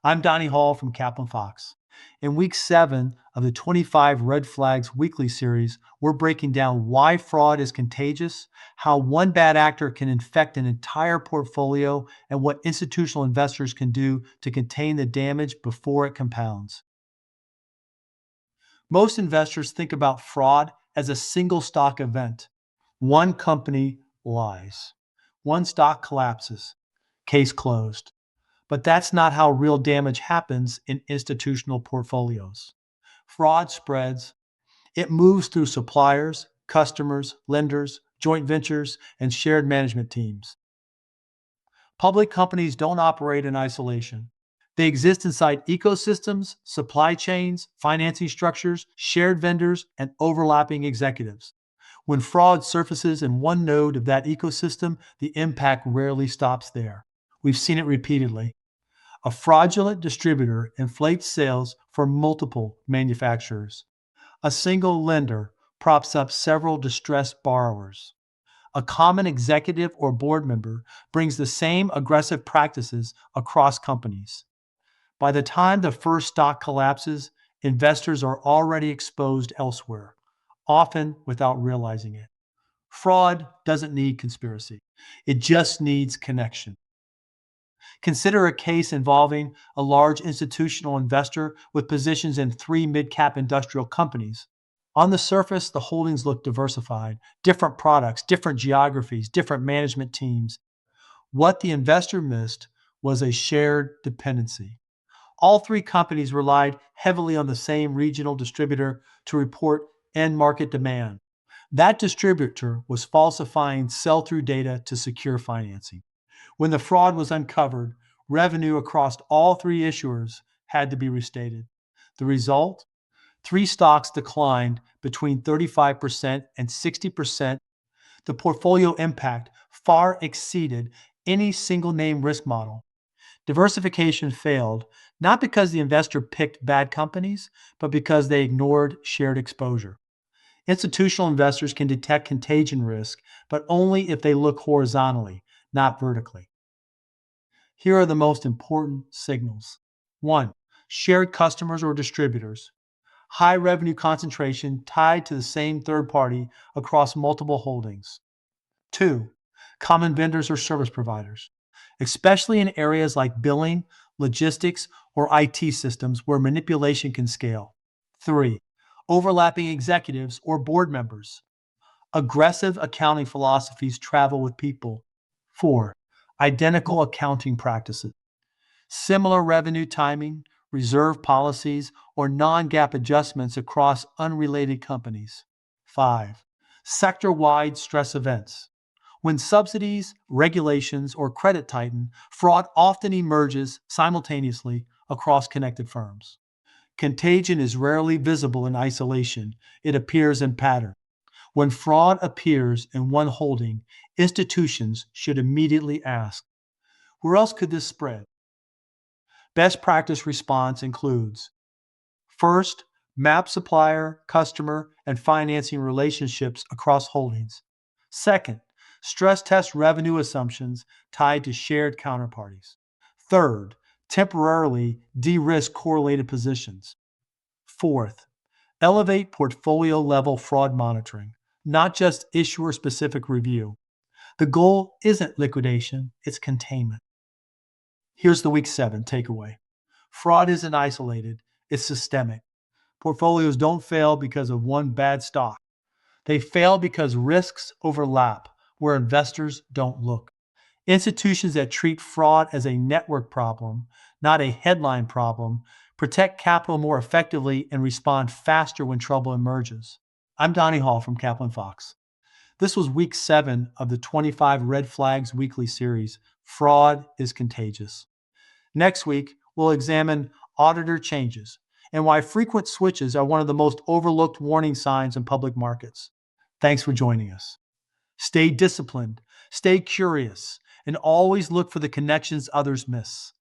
I'm Donnie Hall from Kaplan Fox. In week 7 of the 25 Red Flags weekly series, we're breaking down why fraud is contagious, how one bad actor can infect an entire portfolio, and what institutional investors can do to contain the damage before it compounds. Most investors think about fraud as a single stock event. One company lies, one stock collapses, case closed. But that's not how real damage happens in institutional portfolios. Fraud spreads. It moves through suppliers, customers, lenders, joint ventures, and shared management teams. Public companies don't operate in isolation. They exist inside ecosystems, supply chains, financing structures, shared vendors, and overlapping executives. When fraud surfaces in one node of that ecosystem, the impact rarely stops there. We've seen it repeatedly. A fraudulent distributor inflates sales for multiple manufacturers. A single lender props up several distressed borrowers. A common executive or board member brings the same aggressive practices across companies. By the time the first stock collapses, investors are already exposed elsewhere, often without realizing it. Fraud doesn't need conspiracy, it just needs connection. Consider a case involving a large institutional investor with positions in three mid cap industrial companies. On the surface, the holdings look diversified, different products, different geographies, different management teams. What the investor missed was a shared dependency. All three companies relied heavily on the same regional distributor to report end market demand. That distributor was falsifying sell through data to secure financing. When the fraud was uncovered, revenue across all three issuers had to be restated. The result? Three stocks declined between 35% and 60%. The portfolio impact far exceeded any single name risk model. Diversification failed, not because the investor picked bad companies, but because they ignored shared exposure. Institutional investors can detect contagion risk, but only if they look horizontally, not vertically. Here are the most important signals. 1. Shared customers or distributors. High revenue concentration tied to the same third party across multiple holdings. 2. Common vendors or service providers, especially in areas like billing, logistics, or IT systems where manipulation can scale. 3. Overlapping executives or board members. Aggressive accounting philosophies travel with people. 4. Identical accounting practices. Similar revenue timing, reserve policies, or non GAAP adjustments across unrelated companies. 5. Sector wide stress events. When subsidies, regulations, or credit tighten, fraud often emerges simultaneously across connected firms. Contagion is rarely visible in isolation, it appears in pattern. When fraud appears in one holding, institutions should immediately ask, where else could this spread? Best practice response includes: first, map supplier, customer, and financing relationships across holdings. Second, stress test revenue assumptions tied to shared counterparties. Third, temporarily de-risk correlated positions. Fourth, elevate portfolio level fraud monitoring, not just issuer specific review. The goal isn't liquidation, it's containment. Here's the week 7 takeaway. Fraud isn't isolated, it's systemic. Portfolios don't fail because of one bad stock. They fail because risks overlap where investors don't look. Institutions that treat fraud as a network problem, not a headline problem, protect capital more effectively and respond faster when trouble emerges. I'm Donnie Hall from Kaplan Fox. This was week 7 of the 25 Red Flags weekly series, Fraud is Contagious. Next week, we'll examine auditor changes and why frequent switches are one of the most overlooked warning signs in public markets. Thanks for joining us. Stay disciplined, stay curious, and always look for the connections others miss.